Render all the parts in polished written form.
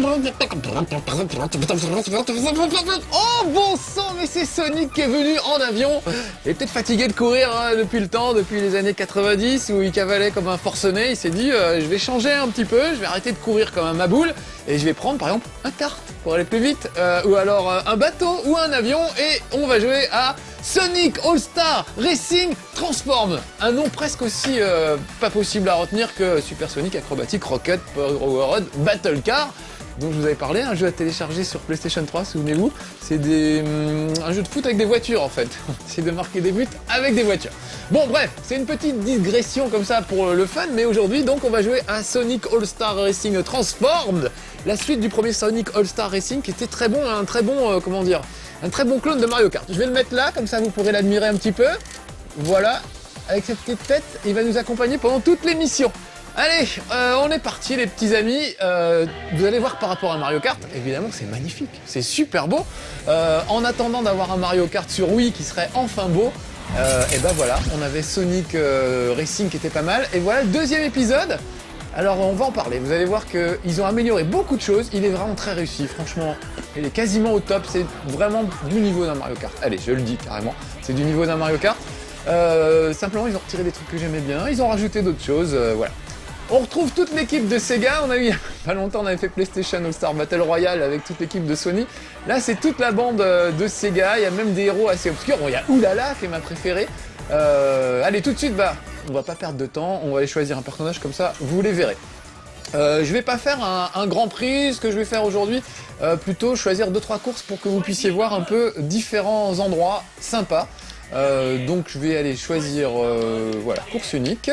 Oh bon sang, mais c'est Sonic qui est venu en avion. Il est peut-être fatigué de courir hein, depuis le temps, depuis les années 90 où il cavalait comme un forcené. Il s'est dit je vais changer un petit peu, je vais arrêter de courir comme un maboule et je vais prendre par exemple un kart pour aller plus vite ou alors un bateau ou un avion et on va jouer à Sonic All-Star Racing Transform. Un nom presque aussi pas possible à retenir que Super Sonic Acrobatic Rocket Powered Battle Car dont je vous avais parlé, un jeu à télécharger sur PlayStation 3, souvenez-vous. C'est un jeu de foot avec des voitures en fait. C'est de marquer des buts avec des voitures. Bon bref, c'est une petite digression comme ça pour le fun, mais aujourd'hui donc on va jouer à Sonic All-Star Racing Transformed, la suite du premier Sonic All-Star Racing qui était très bon, un très bon, comment dire, un très bon clone de Mario Kart. Je vais le mettre là, comme ça vous pourrez l'admirer un petit peu. Voilà, avec cette petite tête, il va nous accompagner pendant toute l'émission. Allez, on est parti les petits amis. Vous allez voir par rapport à Mario Kart, évidemment c'est magnifique, c'est super beau. En attendant d'avoir un Mario Kart sur Wii qui serait enfin beau, et ben voilà, on avait Sonic Racing qui était pas mal. Et voilà le deuxième épisode. Alors on va en parler, vous allez voir qu'ils ont amélioré beaucoup de choses, il est vraiment très réussi, franchement, il est quasiment au top, c'est vraiment du niveau d'un Mario Kart. Allez, je le dis carrément, c'est du niveau d'un Mario Kart. Simplement ils ont retiré des trucs que j'aimais bien, ils ont rajouté d'autres choses, voilà. On retrouve toute l'équipe de Sega, on a eu il y a pas longtemps, on avait fait PlayStation All-Star Battle Royale avec toute l'équipe de Sony. Là c'est toute la bande de Sega, il y a même des héros assez obscurs, bon il y a Oulala qui est ma préférée. Allez tout de suite, bah, on va pas perdre de temps, on va aller choisir un personnage comme ça, vous les verrez. Je vais pas faire un grand prix, ce que je vais faire aujourd'hui, plutôt choisir 2-3 courses pour que vous puissiez voir un peu différents endroits sympas. Donc je vais aller choisir, voilà, course unique.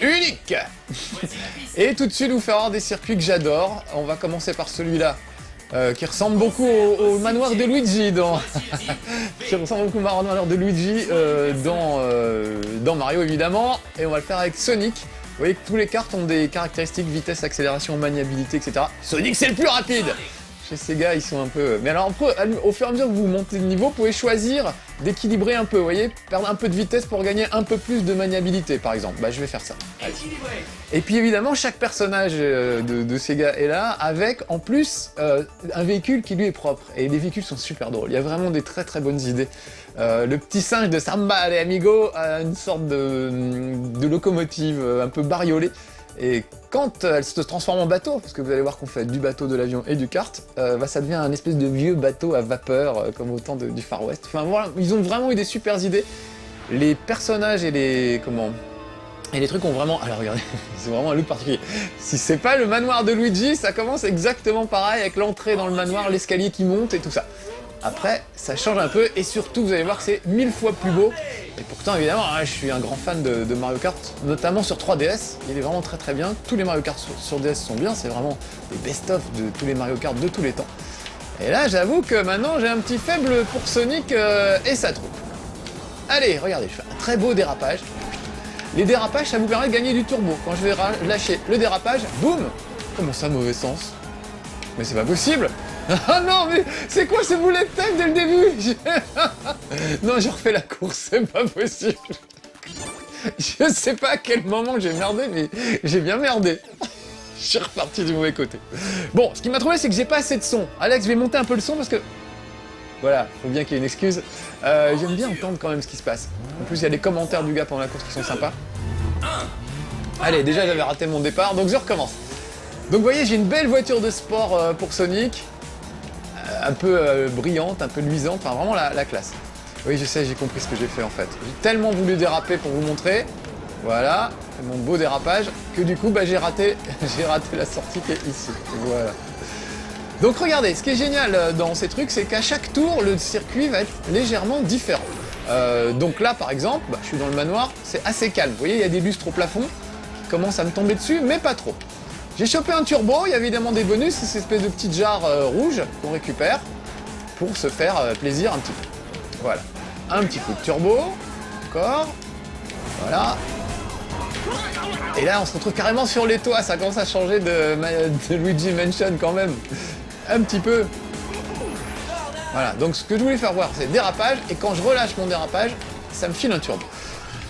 Unique. Et tout de suite vous faire voir des circuits que j'adore. On va commencer par celui-là qui ressemble beaucoup au manoir de Luigi qui ressemble beaucoup au manoir de Luigi dans Mario évidemment. Et on va le faire avec Sonic. Vous voyez que tous les cartes ont des caractéristiques, vitesse, accélération, maniabilité, etc. Sonic c'est le plus rapide. Chez Sega, ils sont un peu... Mais alors, au fur et à mesure que vous montez de niveau, vous pouvez choisir d'équilibrer un peu, vous voyez, perdre un peu de vitesse pour gagner un peu plus de maniabilité, par exemple. Bah, je vais faire ça. Allez. Et puis, évidemment, chaque personnage de Sega est là, avec, en plus, un véhicule qui lui est propre. Et les véhicules sont super drôles. Il y a vraiment des très très bonnes idées. Le petit singe de Samba les Amigo a une sorte de locomotive un peu bariolée. Et quand elle se transforme en bateau, parce que vous allez voir qu'on fait du bateau, de l'avion et du kart, bah, ça devient un espèce de vieux bateau à vapeur, comme au temps du Far West. Enfin voilà, ils ont vraiment eu des super idées. Les personnages et les trucs ont vraiment... Alors regardez, c'est vraiment un look particulier. Si c'est pas le manoir de Luigi, ça commence exactement pareil, avec l'entrée dans le manoir, l'escalier qui monte et tout ça. Après, ça change un peu, et surtout, vous allez voir que c'est 1000 fois plus beau. Et pourtant, évidemment, je suis un grand fan de Mario Kart, notamment sur 3DS. Il est vraiment très très bien. Tous les Mario Kart sur DS sont bien, c'est vraiment des best-of de tous les Mario Kart de tous les temps. Et là, j'avoue que maintenant, j'ai un petit faible pour Sonic et sa troupe. Allez, regardez, je fais un très beau dérapage. Les dérapages, ça vous permet de gagner du turbo. Quand je vais lâcher le dérapage, boum! Comment ça, mauvais sens? Mais c'est pas possible! Ah non, mais c'est quoi ce bullet time dès le début? Non, je refais la course, c'est pas possible. Je sais pas à quel moment j'ai merdé, mais j'ai bien merdé. Je suis reparti du mauvais côté. Bon, ce qui m'a trouvé, c'est que j'ai pas assez de son. Alex, je vais monter un peu le son parce que... Voilà, faut bien qu'il y ait une excuse. J'aime bien entendre quand même ce qui se passe. En plus, il y a des commentaires du gars pendant la course qui sont sympas. Allez, déjà j'avais raté mon départ, donc je recommence. Donc vous voyez, j'ai une belle voiture de sport pour Sonic. Un peu brillante, un peu luisante, enfin vraiment la classe. Oui, je sais, j'ai compris ce que j'ai fait en fait. J'ai tellement voulu déraper pour vous montrer, voilà, mon beau dérapage, que du coup, bah, j'ai raté la sortie qui est ici. Voilà. Donc regardez, ce qui est génial dans ces trucs, c'est qu'à chaque tour, le circuit va être légèrement différent. Donc là, par exemple, bah, je suis dans le manoir, c'est assez calme. Vous voyez, il y a des lustres au plafond qui commencent à me tomber dessus, mais pas trop. J'ai chopé un turbo, il y a évidemment des bonus, c'est cette espèce de petite jarre rouge qu'on récupère pour se faire plaisir un petit peu. Voilà, un petit coup de turbo, encore, voilà. Et là on se retrouve carrément sur les toits, ça commence à changer de Luigi Mansion quand même, un petit peu. Voilà, donc ce que je voulais faire voir c'est dérapage, et quand je relâche mon dérapage, ça me file un turbo.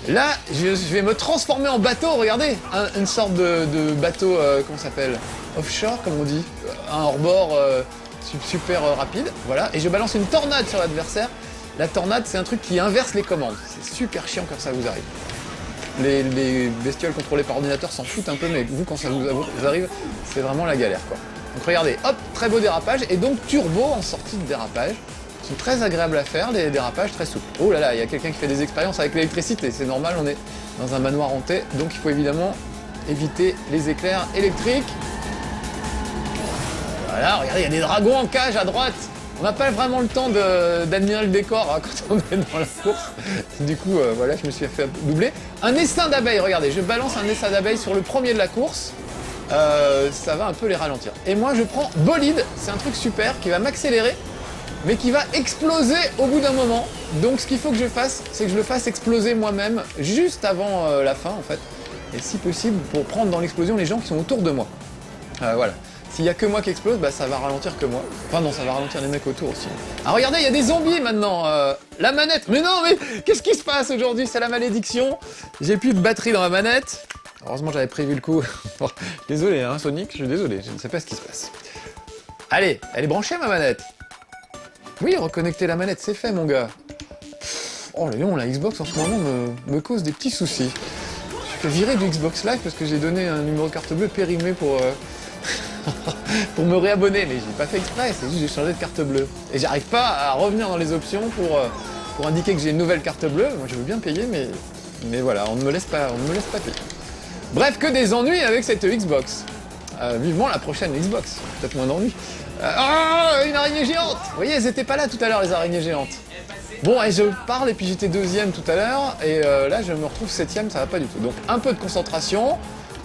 Là, je vais me transformer en bateau, regardez, une sorte de bateau, comment ça s'appelle? offshore, comme on dit, un hors-bord super rapide, voilà, et je balance une tornade sur l'adversaire. La tornade, c'est un truc qui inverse les commandes, c'est super chiant quand ça vous arrive. Les bestioles contrôlées par ordinateur s'en foutent un peu, mais vous, quand ça vous arrive, c'est vraiment la galère, quoi. Donc regardez, hop, très beau dérapage, et donc turbo en sortie de dérapage. Ils sont très agréables à faire, des dérapages très souples. Oh là là, il y a quelqu'un qui fait des expériences avec l'électricité, c'est normal, on est dans un manoir hanté, donc il faut évidemment éviter les éclairs électriques. Voilà, regardez, il y a des dragons en cage à droite. On n'a pas vraiment le temps d'admirer le décor hein, quand on est dans la course. Du coup, voilà, je me suis fait doubler. Un essaim d'abeilles, regardez, je balance un essaim d'abeilles sur le premier de la course. Ça va un peu les ralentir. Et moi, je prends bolide, c'est un truc super qui va m'accélérer, mais qui va exploser au bout d'un moment. Donc ce qu'il faut que je fasse, c'est que je le fasse exploser moi-même, juste avant la fin en fait. Et si possible, pour prendre dans l'explosion les gens qui sont autour de moi. Voilà. S'il y a que moi qui explose, bah ça va ralentir que moi. Enfin non, ça va ralentir les mecs autour aussi. Ah regardez, il y a des zombies maintenant. La manette. Mais non, mais qu'est-ce qui se passe aujourd'hui? C'est la malédiction. J'ai plus de batterie dans la manette. Heureusement, j'avais prévu le coup. Désolé, hein, Sonic, je suis désolé, je ne sais pas ce qui se passe. Allez, elle est branchée ma manette. Oui, reconnecter la manette, c'est fait, mon gars. Oh, la Xbox en ce moment me cause des petits soucis. Je suis fait virer du Xbox Live parce que j'ai donné un numéro de carte bleue périmé pour pour me réabonner, mais j'ai pas fait exprès, c'est juste que j'ai changé de carte bleue. Et j'arrive pas à revenir dans les options pour indiquer que j'ai une nouvelle carte bleue. Moi, je veux bien payer, mais voilà, on ne me laisse pas payer. Bref, que des ennuis avec cette Xbox. Vivement la prochaine Xbox, peut-être moins d'ennuis. Une araignée géante. Vous voyez, elles étaient pas là tout à l'heure, les araignées géantes. Bon, et je parle, et puis j'étais deuxième tout à l'heure, et là, je me retrouve septième, ça va pas du tout. Donc, un peu de concentration.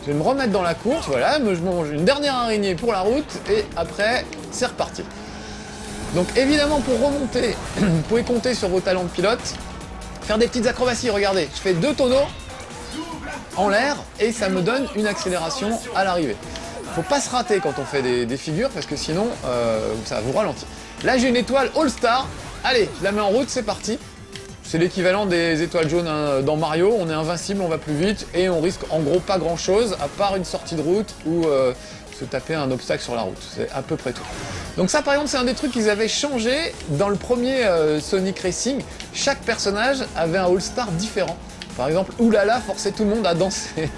Je vais me remettre dans la course, voilà, je mange une dernière araignée pour la route, et après, c'est reparti. Donc évidemment, pour remonter, vous pouvez compter sur vos talents de pilote, faire des petites acrobaties, regardez, je fais 2 tonneaux en l'air, et ça me donne une accélération à l'arrivée. Faut pas se rater quand on fait des figures, parce que sinon, ça vous ralentit. Là, j'ai une étoile All-Star, allez, je la mets en route, c'est parti. C'est l'équivalent des étoiles jaunes hein, dans Mario, on est invincible, on va plus vite et on risque en gros pas grand chose à part une sortie de route ou se taper un obstacle sur la route, c'est à peu près tout. Donc ça par exemple c'est un des trucs qu'ils avaient changé dans le premier Sonic Racing, chaque personnage avait un All-Star différent. Par exemple, Oulala forçait tout le monde à danser,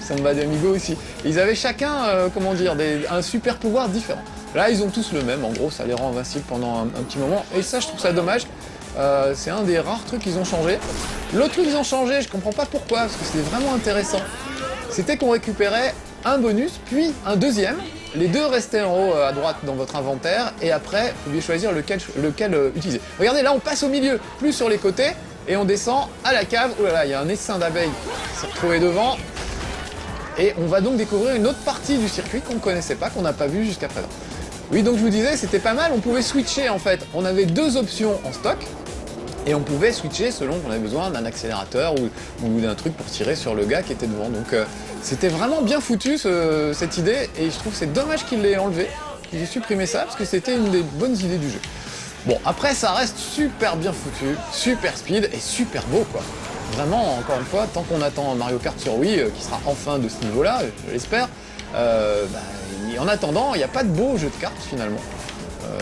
Samba de Amigo aussi. Ils avaient chacun, comment dire, un super pouvoir différent. Là ils ont tous le même, en gros ça les rend invincibles pendant un petit moment et ça je trouve ça dommage. C'est un des rares trucs qu'ils ont changé. L'autre truc qu'ils ont changé, je comprends pas pourquoi, parce que c'était vraiment intéressant. C'était qu'on récupérait un bonus, puis un deuxième. Les deux restaient en haut à droite dans votre inventaire, et après, vous pouviez choisir lequel utiliser. Regardez, là on passe au milieu, plus sur les côtés, et on descend à la cave. Oh là là, il y a un essaim d'abeilles qui s'est retrouvé devant. Et on va donc découvrir une autre partie du circuit qu'on ne connaissait pas, qu'on n'a pas vu jusqu'à présent. Oui, donc je vous disais, c'était pas mal, on pouvait switcher en fait. On avait 2 options en stock, et on pouvait switcher selon qu'on avait besoin d'un accélérateur ou d'un truc pour tirer sur le gars qui était devant. Donc c'était vraiment bien foutu cette idée, et je trouve que c'est dommage qu'il l'ait enlevé, qu'il ait supprimé ça, parce que c'était une des bonnes idées du jeu. Bon, après ça reste super bien foutu, super speed et super beau quoi. Vraiment, encore une fois, tant qu'on attend Mario Kart sur Wii, qui sera enfin de ce niveau-là, je l'espère, en attendant, il n'y a pas de beau jeu de cartes finalement.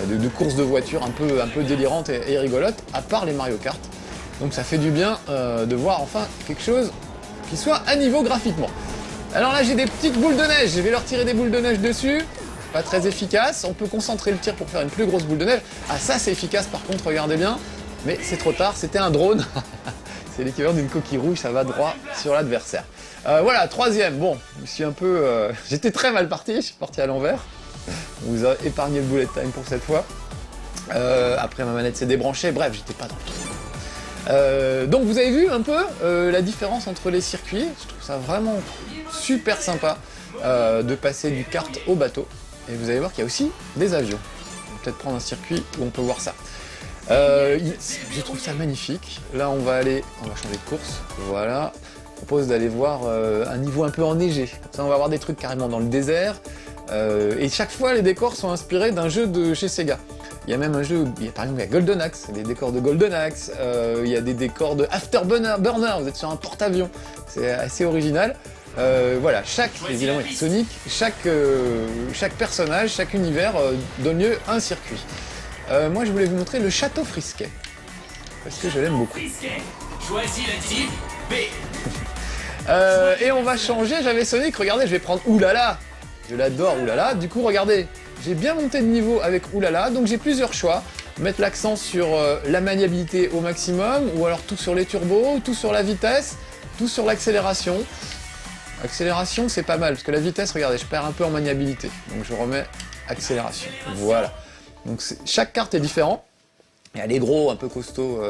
De courses de voitures un peu délirantes et rigolotes, à part les Mario Kart. Donc ça fait du bien de voir enfin quelque chose qui soit à niveau graphiquement. Alors là j'ai des petites boules de neige, je vais leur tirer des boules de neige dessus. Pas très efficace, on peut concentrer le tir pour faire une plus grosse boule de neige. Ah ça c'est efficace par contre, regardez bien. Mais c'est trop tard, c'était un drone. C'est l'équivalent d'une coquille rouge, ça va droit sur l'adversaire. Voilà, troisième, bon, je suis un peu... J'étais très mal parti, je suis parti à l'envers. On vous a épargné le bullet time pour cette fois. Après ma manette s'est débranchée, bref, j'étais pas dans le truc. Donc vous avez vu un peu la différence entre les circuits. Je trouve ça vraiment super sympa de passer du kart au bateau. Et vous allez voir qu'il y a aussi des avions. On va peut-être prendre un circuit où on peut voir ça. Je trouve ça magnifique. Là on va changer de course. Voilà. Je propose d'aller voir un niveau un peu enneigé. Comme ça on va avoir des trucs carrément dans le désert. Et chaque fois les décors sont inspirés d'un jeu de chez Sega. Il y a même un jeu, par exemple il y a Golden Axe, des décors de Golden Axe, il y a des décors de Afterburner, vous êtes sur un porte-avions, c'est assez original. Voilà, évidemment avec Sonic, chaque personnage, chaque univers donne lieu à un circuit. Moi je voulais vous montrer le château Frisquet, parce que je l'aime beaucoup. Choisis la type B. Et on va changer, j'avais Sonic, regardez, je vais prendre Oulala. Je l'adore, Oulala. Du coup, regardez, j'ai bien monté de niveau avec Oulala, donc j'ai plusieurs choix. Mettre l'accent sur la maniabilité au maximum, ou alors tout sur les turbos, tout sur la vitesse, tout sur l'accélération. Accélération, c'est pas mal, parce que la vitesse, regardez, je perds un peu en maniabilité. Donc je remets accélération. Voilà. Donc chaque carte est différente. Il y a les gros, un peu costauds,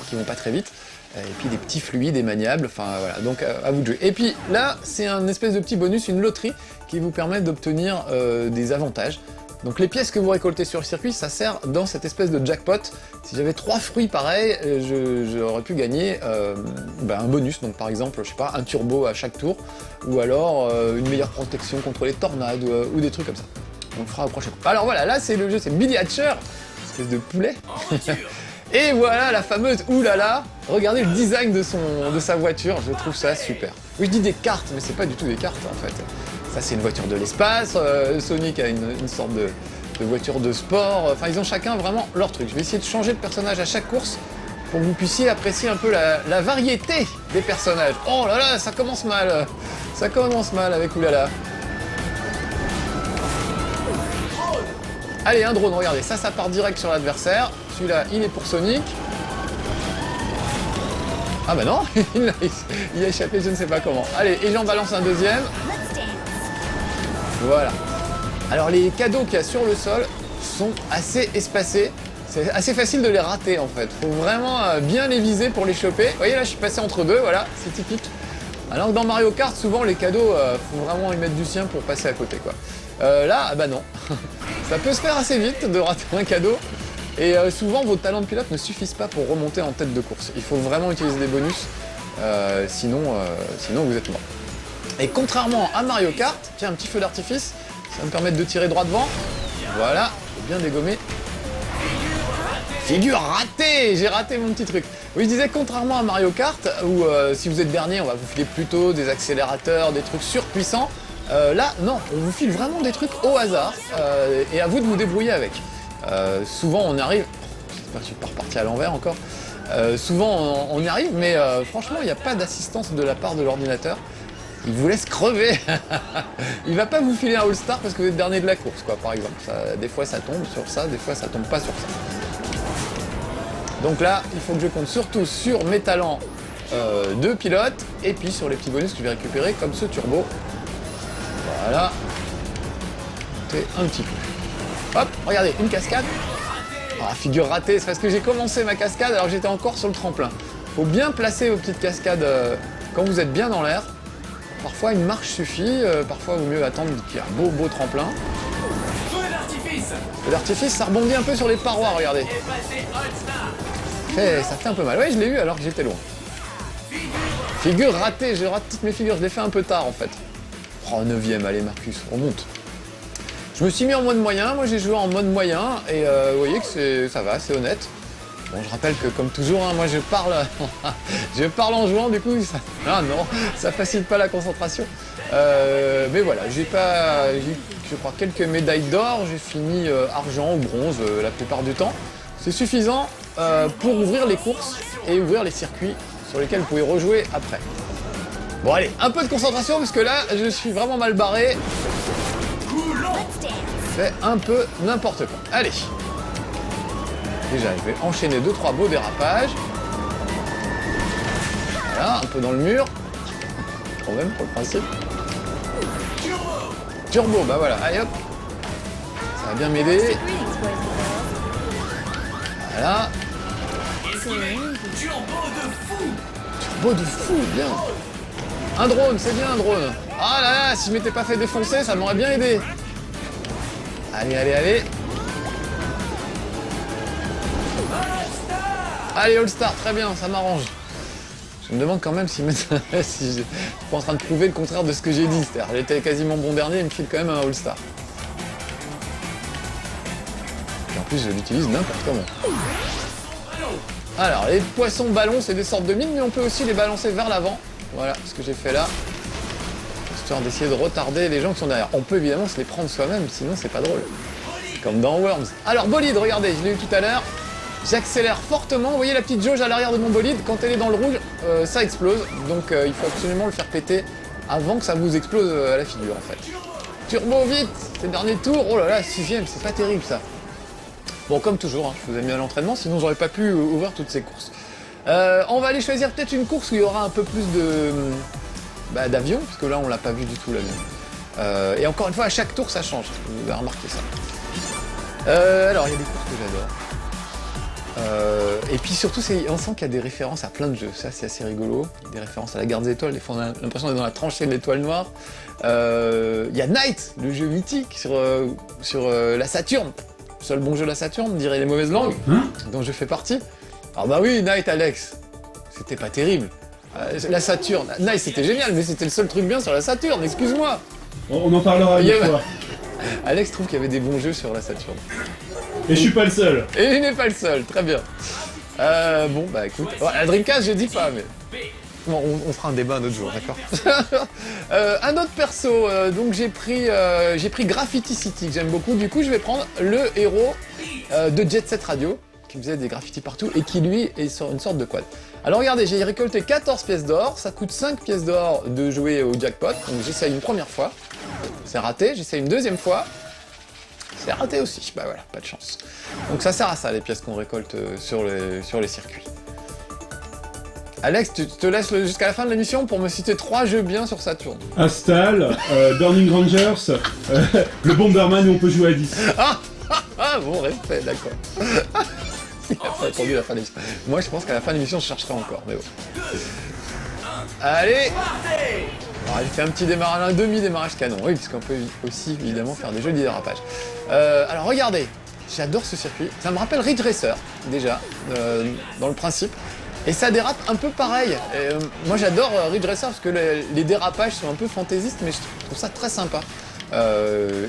qui vont pas très vite. Et puis des petits fluides et maniables, enfin voilà, donc à vous de jouer. Et puis là, c'est un espèce de petit bonus, une loterie, qui vous permet d'obtenir des avantages. Donc les pièces que vous récoltez sur le circuit, ça sert dans cette espèce de jackpot. Si j'avais 3 fruits pareils, j'aurais pu gagner un bonus, donc par exemple, je sais pas, un turbo à chaque tour, ou alors une meilleure protection contre les tornades, ou des trucs comme ça. On le fera au prochain coup. Alors voilà, là c'est le jeu, c'est Billy Hatcher, espèce de poulet. Et voilà la fameuse Oulala. Regardez le design de sa voiture, je trouve ça super. Oui, je dis des cartes, mais c'est pas du tout des cartes en fait. Ça c'est une voiture de l'espace, Sonic a une sorte de voiture de sport, enfin ils ont chacun vraiment leur truc. Je vais essayer de changer de personnage à chaque course pour que vous puissiez apprécier un peu la variété des personnages. Oh là là, ça commence mal avec Oulala. Allez, un drone, regardez, ça part direct sur l'adversaire. Celui-là, il est pour Sonic. Ah bah non, il a échappé je ne sais pas comment. Allez, et j'en balance un deuxième. Voilà. Alors les cadeaux qu'il y a sur le sol sont assez espacés. C'est assez facile de les rater en fait. Faut vraiment bien les viser pour les choper. Vous voyez là, je suis passé entre deux, voilà, c'est typique. Alors que dans Mario Kart, souvent les cadeaux, faut vraiment y mettre du sien pour passer à côté quoi. Là, ah bah non. Ça peut se faire assez vite de rater un cadeau. Et souvent, vos talents de pilote ne suffisent pas pour remonter en tête de course. Il faut vraiment utiliser des bonus, sinon vous êtes mort. Et contrairement à Mario Kart, tiens, un petit feu d'artifice, ça va me permettre de tirer droit devant. Voilà, faut bien dégommer. Figure ratée. J'ai raté mon petit truc. Oui, je disais, contrairement à Mario Kart, où si vous êtes dernier, on va vous filer plutôt des accélérateurs, des trucs surpuissants. Là, non, on vous file vraiment des trucs au hasard, et à vous de vous débrouiller avec. Souvent on arrive, j'espère que je suis pas reparti à l'envers encore, souvent on y arrive, mais franchement il n'y a pas d'assistance de la part de l'ordinateur, il vous laisse crever. Il va pas vous filer un All-Star parce que vous êtes dernier de la course quoi, par exemple. Des fois ça tombe sur ça, des fois ça tombe pas sur ça. Donc là il faut que je compte surtout sur mes talents de pilote, et puis sur les petits bonus que je vais récupérer comme ce turbo. Voilà, monter un petit peu. Hop, regardez, une cascade. Ah, figure ratée, c'est parce que j'ai commencé ma cascade alors que j'étais encore sur le tremplin. Faut bien placer vos petites cascades quand vous êtes bien dans l'air. Parfois une marche suffit, parfois il vaut mieux attendre qu'il y ait un beau tremplin. Feu d'artifice, ça rebondit un peu sur les parois, regardez. Ça fait un peu mal. Ouais, je l'ai eu alors que j'étais loin. Figure ratée, je rate toutes mes figures, je les fais un peu tard en fait. Oh, 9ème, allez Marcus, on monte. Je me suis mis en mode moyen, moi j'ai joué en mode moyen, et vous voyez que ça va, c'est honnête. Bon, je rappelle que comme toujours, hein, moi je parle en jouant, du coup, ça facilite pas la concentration. Mais voilà, j'ai je crois quelques médailles d'or, j'ai fini argent ou bronze la plupart du temps. C'est suffisant pour ouvrir les courses et ouvrir les circuits sur lesquels vous pouvez rejouer après. Bon allez, un peu de concentration parce que là, je suis vraiment mal barré. Fait un peu n'importe quoi. Allez. Déjà, je vais enchaîner 2-3 beaux dérapages. Voilà, un peu dans le mur. Quand même, pour le principe. Turbo, bah voilà, allez hop. Ça va bien m'aider. Voilà. Turbo de fou, bien. Un drone, c'est bien un drone. Ah là là, si je m'étais pas fait défoncer, ça m'aurait bien aidé. Allez, allez, allez. Allez, All-Star, très bien, ça m'arrange. Je me demande quand même si je suis pas en train de prouver le contraire de ce que j'ai dit. C'est-à-dire, j'étais quasiment bon dernier, il me file quand même un All-Star. Et en plus, je l'utilise n'importe comment. Alors, les poissons ballons, c'est des sortes de mines, mais on peut aussi les balancer vers l'avant. Voilà ce que j'ai fait là. histoire d'essayer de retarder les gens qui sont derrière. On peut évidemment se les prendre soi-même, sinon c'est pas drôle. Comme dans Worms. Alors bolide, regardez, je l'ai eu tout à l'heure. J'accélère fortement, vous voyez la petite jauge à l'arrière de mon bolide, quand elle est dans le rouge, ça explose. Donc il faut absolument le faire péter avant que ça vous explose à la figure en fait. Turbo vite, c'est le dernier tour, oh là là, 6ème, c'est pas terrible ça. Bon, comme toujours, hein, je vous ai mis à l'entraînement, sinon j'aurais pas pu ouvrir toutes ces courses. On va aller choisir peut-être une course où il y aura un peu plus de d'avion, parce que là on l'a pas vu du tout l'avion. Et encore une fois, à chaque tour ça change, vous avez remarqué ça. Alors il y a des courses que j'adore. Et puis surtout, on sent qu'il y a des références à plein de jeux, ça c'est assez rigolo. Il y a des références à la Garde des Étoiles, des fois on a l'impression d'être dans la tranchée de l'étoile noire. Il y a Knight, le jeu mythique sur la Saturn. Seul bon jeu de la Saturn, dirait les mauvaises langues, dont je fais partie. Alors bah oui, Knight Alex, c'était pas terrible. La Saturn, Knight c'était génial, mais c'était le seul truc bien sur la Saturn, excuse-moi. On en parlera une fois. Alex trouve qu'il y avait des bons jeux sur la Saturn. Et je suis pas le seul. Et il n'est pas le seul, très bien. Bon bah écoute, la Dreamcast je dis pas, mais... Bon, on fera un débat un autre jour, d'accord. Un autre perso, donc j'ai pris Graffiti City, que j'aime beaucoup. Du coup, je vais prendre le héros de Jet Set Radio, qui faisait des graffitis partout, et qui, lui, est sur une sorte de quad. Alors regardez, j'ai récolté 14 pièces d'or, ça coûte 5 pièces d'or de jouer au jackpot, donc j'essaye une première fois. C'est raté, j'essaye une deuxième fois. C'est raté aussi, bah voilà, pas de chance. Donc ça sert à ça, les pièces qu'on récolte sur les circuits. Alex, tu te laisses jusqu'à la fin de l'émission pour me citer 3 jeux bien sur Saturn. Astal, Burning Rangers, le Bomberman où on peut jouer à 10. Bon, respect, d'accord. Il a pas attendu la fin de l'émission. Moi, je pense qu'à la fin de l'émission, je chercherai encore, mais bon. Allez! Alors, il fait un petit démarrage, un demi-démarrage canon, oui, puisqu'on peut aussi, évidemment, faire des jeux de dérapage. Alors, regardez, j'adore ce circuit. Ça me rappelle Ridge Racer, déjà, dans le principe. Et ça dérape un peu pareil. Moi j'adore Ridge Racer parce que les dérapages sont un peu fantaisistes, mais je trouve ça très sympa.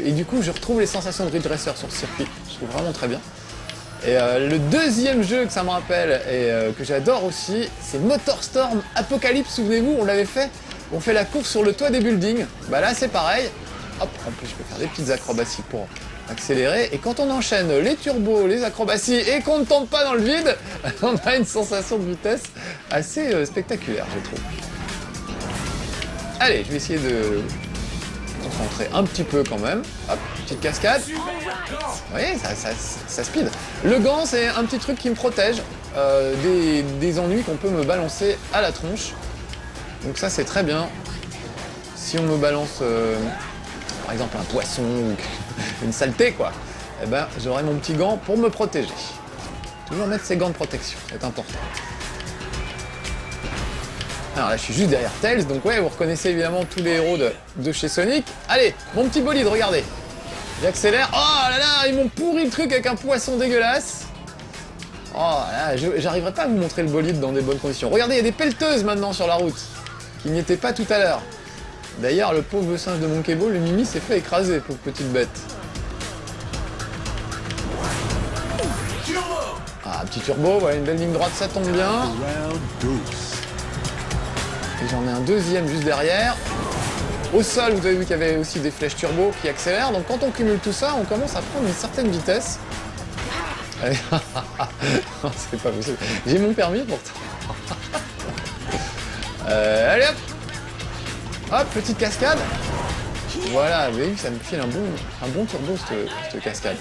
Et du coup je retrouve les sensations de Ridge Racer sur ce circuit. Je trouve vraiment très bien. Et le deuxième jeu que ça me rappelle et que j'adore aussi, c'est Motorstorm Apocalypse. Souvenez-vous, on l'avait fait. On fait la course sur le toit des buildings. Bah là c'est pareil. Hop, en plus je peux faire des petites acrobaties pour accélérer, et quand on enchaîne les turbos, les acrobaties, et qu'on ne tombe pas dans le vide, on a une sensation de vitesse assez spectaculaire, je trouve. Allez, je vais essayer de concentrer un petit peu quand même. Hop, petite cascade. Vous voyez, ça speed. Le gant, c'est un petit truc qui me protège des ennuis qu'on peut me balancer à la tronche. Donc ça, c'est très bien. Si on me balance, par exemple, un poisson ou une saleté, quoi, eh ben, j'aurai mon petit gant pour me protéger. Toujours mettre ses gants de protection, c'est important. Alors là, je suis juste derrière Tails, donc ouais, vous reconnaissez évidemment tous les héros de chez Sonic. Allez, mon petit bolide, regardez. J'accélère. Oh là là, ils m'ont pourri le truc avec un poisson dégueulasse. Oh là, j'arriverai pas à vous montrer le bolide dans des bonnes conditions. Regardez, il y a des pelleteuses maintenant sur la route, qui n'y étaient pas tout à l'heure. D'ailleurs, le pauvre singe de Monkey Ball, le Mimi, s'est fait écraser, pauvre petite bête. Ah, un petit turbo, voilà, une belle ligne droite, ça tombe bien. Et j'en ai un deuxième juste derrière. Au sol, vous avez vu qu'il y avait aussi des flèches turbo qui accélèrent. Donc quand on cumule tout ça, on commence à prendre une certaine vitesse. C'est pas possible. J'ai mon permis pourtant. Allez hop! Hop, petite cascade. Voilà, vous avez vu que ça me file un bon turbo cette cascade.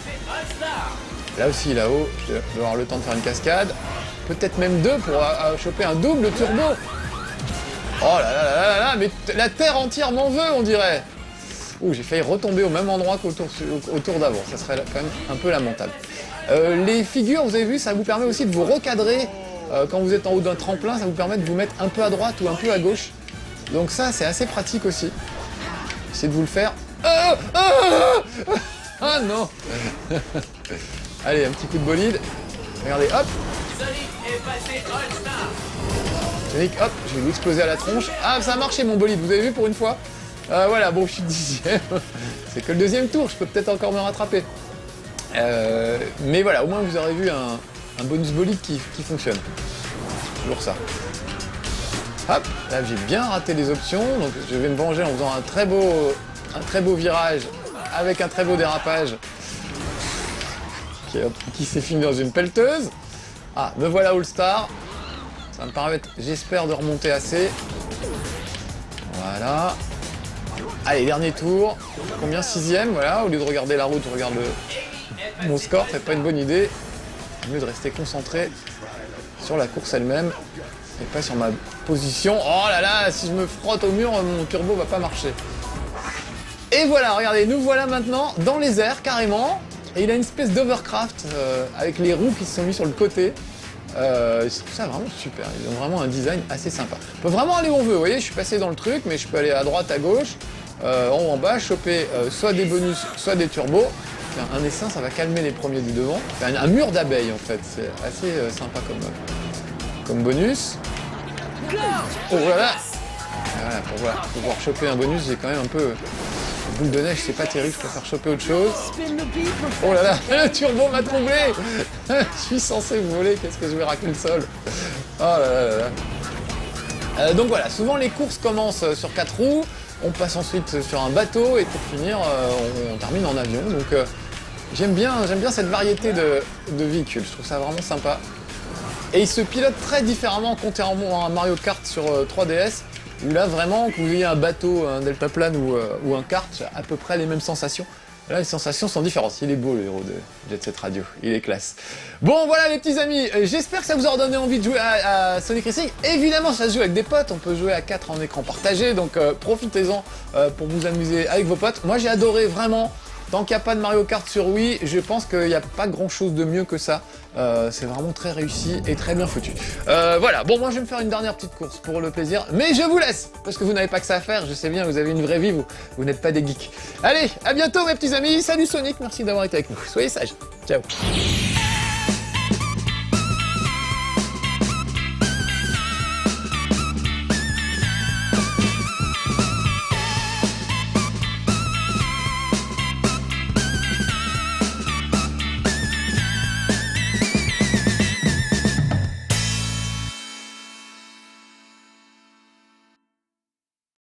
Là aussi, là-haut, je vais avoir le temps de faire une cascade. Peut-être même 2 pour choper un double turbo. Oh là là là là là, mais la terre entière m'en veut, on dirait. Ouh, j'ai failli retomber au même endroit qu'au tour d'avant. Ça serait quand même un peu lamentable. Les figures, vous avez vu, ça vous permet aussi de vous recadrer. Quand vous êtes en haut d'un tremplin, ça vous permet de vous mettre un peu à droite ou un peu à gauche. Donc ça, c'est assez pratique aussi. Essayez de vous le faire. Ah non. Allez, un petit coup de bolide. Regardez, hop. Sonic, hop, je vais lui exploser à la tronche. Ah, ça a marché mon bolide, vous avez vu pour une fois. Voilà, bon, je suis 10e. C'est que le deuxième tour, je peux peut-être encore me rattraper. Mais voilà, au moins vous aurez vu un bonus bolide qui fonctionne. Toujours ça. Hop, là j'ai bien raté les options, donc je vais me venger en faisant un très beau virage avec un très beau dérapage qui s'est fini dans une pelleteuse. Ah, me voilà All-Star. Ça va me permettre, j'espère, de remonter assez. Voilà. Allez, dernier tour. Combien? 6ème, voilà. Au lieu de regarder la route, je regarde mon score. C'est pas une bonne idée. Mieux de rester concentré sur la course elle-même et pas sur ma position. Oh là là, si je me frotte au mur, mon turbo va pas marcher. Et voilà, regardez, nous voilà maintenant dans les airs carrément. Et il a une espèce d'overcraft avec les roues qui se sont mis sur le côté. Je trouve ça vraiment super, ils ont vraiment un design assez sympa. On peut vraiment aller où on veut, vous voyez, je suis passé dans le truc, mais je peux aller à droite, à gauche, en haut, en bas, choper soit des bonus, soit des turbos. Un essaim, ça va calmer les premiers du devant. C'est un mur d'abeilles en fait, c'est assez sympa comme bonus. Oh voilà. Voilà, pour pouvoir choper un bonus, j'ai quand même un peu... Boule de neige, c'est pas terrible, je préfère choper autre chose. Oh là là, le turbo m'a troublé. Je suis censé voler, qu'est-ce que je vais raquer le sol. Oh là là là là. Donc voilà, souvent les courses commencent sur 4 roues, on passe ensuite sur un bateau et pour finir, on termine en avion. Donc j'aime bien cette variété de véhicules, je trouve ça vraiment sympa. Et il se pilote très différemment contrairement à Mario Kart sur 3DS. Où là vraiment, que vous ayez un bateau, un deltaplane ou un kart, j'ai à peu près les mêmes sensations. Là, les sensations sont différentes. Il est beau le héros de Jet Set Radio, il est classe. Bon voilà les petits amis, j'espère que ça vous aura donné envie de jouer à Sonic Racing. Évidemment, ça se joue avec des potes, on peut jouer à 4 en écran partagé, donc profitez-en pour vous amuser avec vos potes. Moi j'ai adoré vraiment. Tant qu'il n'y a pas de Mario Kart sur Wii, je pense qu'il n'y a pas grand chose de mieux que ça. C'est vraiment très réussi et très bien foutu. Voilà, bon moi je vais me faire une dernière petite course pour le plaisir, mais je vous laisse, parce que vous n'avez pas que ça à faire, je sais bien, vous avez une vraie vie, vous n'êtes pas des geeks. Allez, à bientôt mes petits amis, salut Sonic, merci d'avoir été avec nous, soyez sages, ciao.